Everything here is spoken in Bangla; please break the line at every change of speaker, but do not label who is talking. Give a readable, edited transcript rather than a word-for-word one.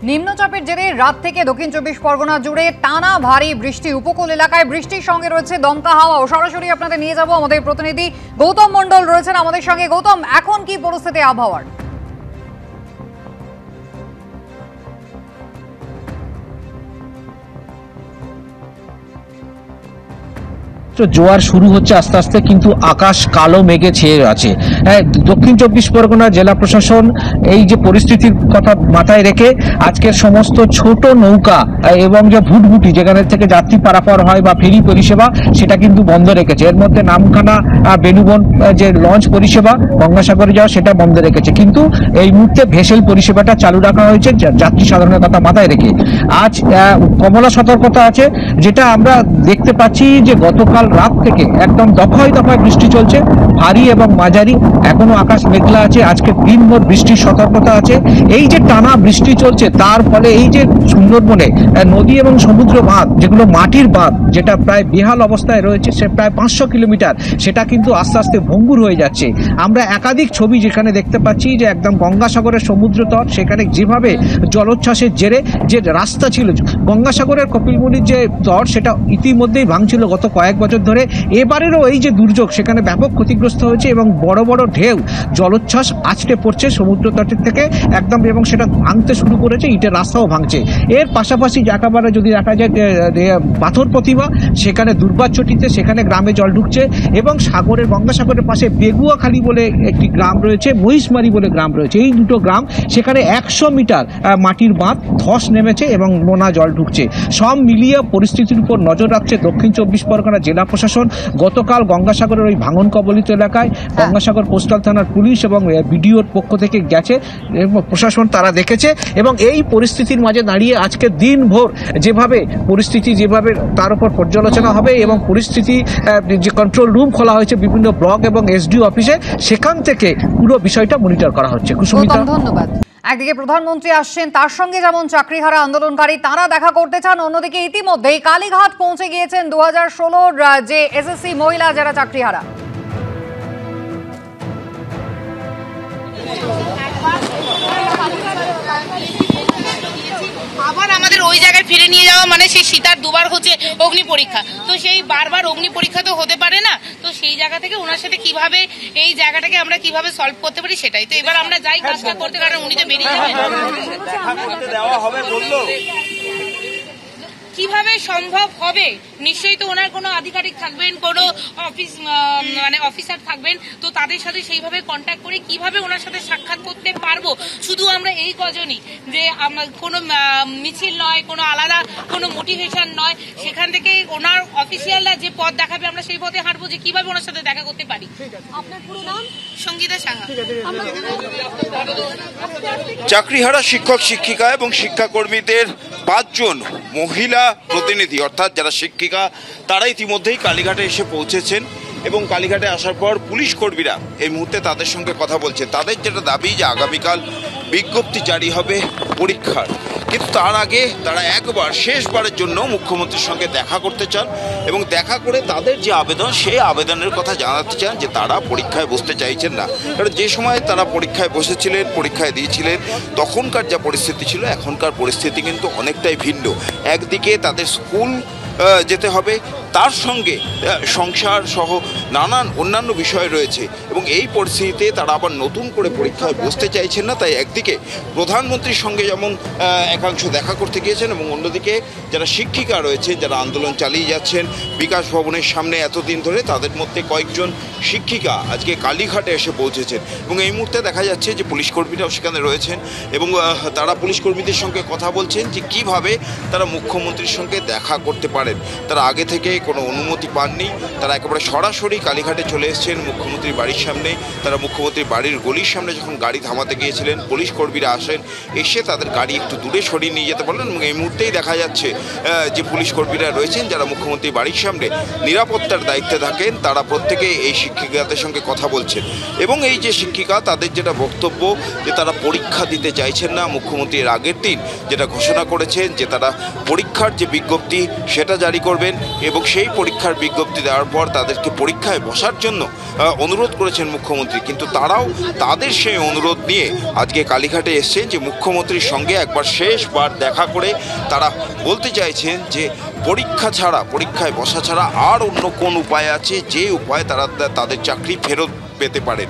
নিম্নচাপের জেরে রাত থেকে দক্ষিণ চব্বিশ পরগনা জুড়ে টানা ভারী বৃষ্টি। উপকূল এলাকায় বৃষ্টির সঙ্গে রয়েছে দমকা হাওয়া। সরাসরি আপনাদের নিয়ে যাব আমাদের প্রতিনিধি গৌতম মণ্ডল রয়েছেন আমাদের সঙ্গে। গৌতম, এখন কি পরিস্থিতি আবহাওয়ার?
জোয়ার শুরু হচ্ছে আস্তে আস্তে, কিন্তু আকাশ কালো মেঘে ছেয়ে আছে। দক্ষিণ চব্বিশ পরগনা জেলা প্রশাসন এই যে পরিস্থিতির কথা মাথায় রেখে আজকের সমস্ত ছোট নৌকা এবং যে ভুটভুটি যেখানে থেকে যাত্রী পারাপার হয় বা ফেরি পরিষেবা সেটা কিন্তু বন্ধ রেখেছে। এর মধ্যে নামখানা বেনুবন যে লঞ্চ পরিষেবা গঙ্গাসাগরে যাওয়া সেটা বন্ধ রেখেছে, কিন্তু এই মুহূর্তে ভেসেল পরিষেবাটা চালু রাখা হয়েছে যাত্রী সাধারণের কথা মাথায় রেখে। আজ কমলা সতর্কতা আছে, যেটা আমরা দেখতে পাচ্ছি যে গতকাল রাত থেকে একদম দফায় দফায় বৃষ্টি চলছে, ভারী এবং মাঝারি। এখনো আকাশ মেঘলা আছে, আজকে দিনভর বৃষ্টির সতর্কতা আছে। এই যে টানা বৃষ্টি চলছে তার ফলে এই যে সুন্দরবনে নদী এবং সমুদ্র বাঁধ, যেগুলো মাটির বাঁধ, যেটা প্রায় বেহাল অবস্থায় রয়েছে, সে প্রায় 500 কিলোমিটার, সেটা কিন্তু আস্তে আস্তে ভঙ্গুর হয়ে যাচ্ছে। আমরা একাধিক ছবি যেখানে দেখতে পাচ্ছি যে একদম গঙ্গাসাগরের সমুদ্র তট, সেখানে যেভাবে জলোচ্ছ্বাসের জেরে যে রাস্তা ছিল, গঙ্গাসাগরের কপিলমুনির যে তট সেটা ইতিমধ্যেই ভাঙছিল গত কয়েক বছর ধরে। এবারেরও এই যে দুর্যোগ, সেখানে ব্যাপক ক্ষতিগ্রস্ত হয়েছে এবং বড় বড় ঢেউ জলোচ্ছ্বাস আছড়ে পড়ছে সমুদ্র তটের থেকে একদম, এবং সেটা ভাঙতে শুরু করেছে, ইটের রাস্তাও ভাঙছে। এর পাশাপাশি একেবারে যদি দেখা যায় পাথর প্রতিমা, সেখানে দুর্বাচটিতে সেখানে গ্রামে জল ঢুকছে, এবং গঙ্গাসাগরের পাশে বেগুয়াখালী বলে একটি গ্রাম রয়েছে, মহিষমারি বলে গ্রাম রয়েছে। এই দুটো গ্রাম, সেখানে 100 মিটার মাটির বাঁধ ধস নেমেছে এবং নোনা জল ঢুকছে। সব মিলিয়ে পরিস্থিতির উপর নজর রাখছে দক্ষিণ চব্বিশ পরগনা জেলা প্রশাসন। গতকাল গঙ্গাসাগরের ওই ভাঙন কবলিত এলাকায় গঙ্গাসাগর কোস্টাল থানার পুলিশ এবং বিডিওর পক্ষ থেকে গেছে প্রশাসন, তারা দেখেছে। এবং এই পরিস্থিতির মাঝে দাঁড়িয়ে আজকে দিনভর যেভাবে তার উপর পর্যালোচনা হবে, এবং পরিস্থিতি যে কন্ট্রোল রুম খোলা হয়েছে বিভিন্ন ব্লক এবং এসডিও অফিসে, সেখান থেকে পুরো বিষয়টা মনিটর করা হচ্ছে। কুসুমিতা,
ধন্যবাদ। একদিকে প্রধানমন্ত্রী আসছেন, তার সঙ্গে যেমন চাকরিহারা আন্দোলনকারী তারা দেখা করতে চান, অন্যদিকে ইতিমধ্যেই কালীঘাট পৌঁছে গিয়েছেন 2016 যে এসএসসি মহিলা যারা চাকরিহারা।
আবার আমাদের ওই জায়গায় ফিরে নিয়ে যাওয়া মানে সেই সীতার দুবার হচ্ছে অগ্নি পরীক্ষা, তো সেই বারবার অগ্নি পরীক্ষা তো হতে পারে না। তো সেই জায়গা থেকে ওনার সাথে কিভাবে এই জায়গাটাকে আমরা কিভাবে সলভ করতে পারি, সেটাই তো এবার আমরা যাই কাজটা করতে, কারণ উনি তো বেরিয়ে যাবেন। কিভাবে সম্ভব হবে? নিশ্চয়ই তো ওনার কোনো আধিকারিক থাকবেন, কোনো অফিসার থাকবেন, তো তাদের সাথে সেইভাবে কন্ট্যাক্ট করে কিভাবে ওনার সাথে সাক্ষাৎ করতে পারবো। শুধু আমরা এই কজনই যে কোনো মিছিল নয়, কোনো আলাদা কোনো মোটিভেশন নয়, সেখান থেকে ওনার অফিসিয়ালরা যে পথ দেখাবে আমরা সেই পথে হাঁটবো, যে কিভাবে ওনার সাথে দেখা করতে পারি। আপনার পুরো নাম? সঙ্গীতা সাহা।
চাকরিহারা শিক্ষক শিক্ষিকা এবং শিক্ষাকর্মীদের 5 জন মহিলা প্রতিনিধি, অর্থাৎ যারা শিক্ষিকা, তারা ইতিমধ্যেই কালীঘাটে এসে পৌঁছেছেন। এবং কালীঘাটে আসার পর পুলিশ কর্মীরা এই মুহূর্তে তাদের সঙ্গে কথা বলছে। তাদের যেটা দাবি যে আগামীকাল বিজ্ঞপ্তি জারি হবে পরীক্ষার, কিন্তু তার আগে তারা একবার শেষবারের জন্য মুখ্যমন্ত্রীর সঙ্গে দেখা করতে চান, এবং দেখা করে তাদের যে আবেদন, সেই আবেদনের কথা জানাতে চান যে তারা পরীক্ষায় বসতে চাইছেন না। কারণ যে সময় তারা পরীক্ষায় বসেছিলেন, পরীক্ষায় দিয়েছিলেন, তখনকার যা পরিস্থিতি ছিল, এখনকার পরিস্থিতি কিন্তু অনেকটাই ভিন্ন। একদিকে তাদের স্কুল যেতে হবে, তার সঙ্গে সংসার সহ নানান অন্যান্য বিষয় রয়েছে, এবং এই পরিস্থিতিতে তারা আবার নতুন করে পরীক্ষায় বসতে চাইছেন না। তাই একদিকে প্রধানমন্ত্রীর সঙ্গে যেমন একাংশ দেখা করতে গিয়েছেন, এবং অন্যদিকে যারা শিক্ষিকা রয়েছে, যারা আন্দোলন চালিয়ে যাচ্ছেন বিকাশ ভবনের সামনে এতদিন ধরে, তাদের মধ্যে কয়েকজন শিক্ষিকা আজকে কালীঘাটে এসে পৌঁছেছেন। এবং এই মুহূর্তে দেখা যাচ্ছে যে পুলিশ কর্মীরাও সেখানে রয়েছেন, এবং তারা পুলিশ কর্মীদের সঙ্গে কথা বলছেন যে কিভাবে তারা মুখ্যমন্ত্রীর সঙ্গে দেখা করতে পারেন। তারা আগে থেকে কোনো অনুমতি পাননি, তারা একেবারে সরাসরি কালীঘাটে চলে এসেছেন মুখ্যমন্ত্রীর বাড়ির সামনে। তারা মুখ্যমন্ত্রীর বাড়ির গলির সামনে যখন গাড়ি থামাতে গিয়েছিলেন, পুলিশ কর্মীরা আসেন, এসে তাদের গাড়ি একটু দূরে সরিয়ে নিয়ে যেতে পারলেন। এবং এই মুহূর্তেই দেখা যাচ্ছে যে পুলিশ কর্মীরা রয়েছেন, যারা মুখ্যমন্ত্রীর বাড়ির সামনে নিরাপত্তার দায়িত্বে থাকেন, তারা প্রত্যেকেই এই শিক্ষিকাদের সঙ্গে কথা বলছেন। এবং এই যে শিক্ষিকা, তাদের যেটা বক্তব্য যে তারা পরীক্ষা দিতে চাইছেন না। মুখ্যমন্ত্রীর আগের দিন যেটা ঘোষণা করেছেন যে তারা পরীক্ষার যে বিজ্ঞপ্তি সেটা জারি করবেন, এবং সেই পরীক্ষার বিজ্ঞপ্তি দেওয়ার পর তাদেরকে পরীক্ষায় বসার জন্য অনুরোধ করেছেন মুখ্যমন্ত্রী, কিন্তু তারাও তাদের সেই অনুরোধ নিয়ে আজকে কালীঘাটে এসছেন যে মুখ্যমন্ত্রীর সঙ্গে একবার শেষবার দেখা করে তারা বলতে চাইছেন যে পরীক্ষা ছাড়া, পরীক্ষায় বসা ছাড়া আর অন্য কোন উপায় আছে যে উপায় তারা তাদের চাকরি ফেরত পেতে পারেন।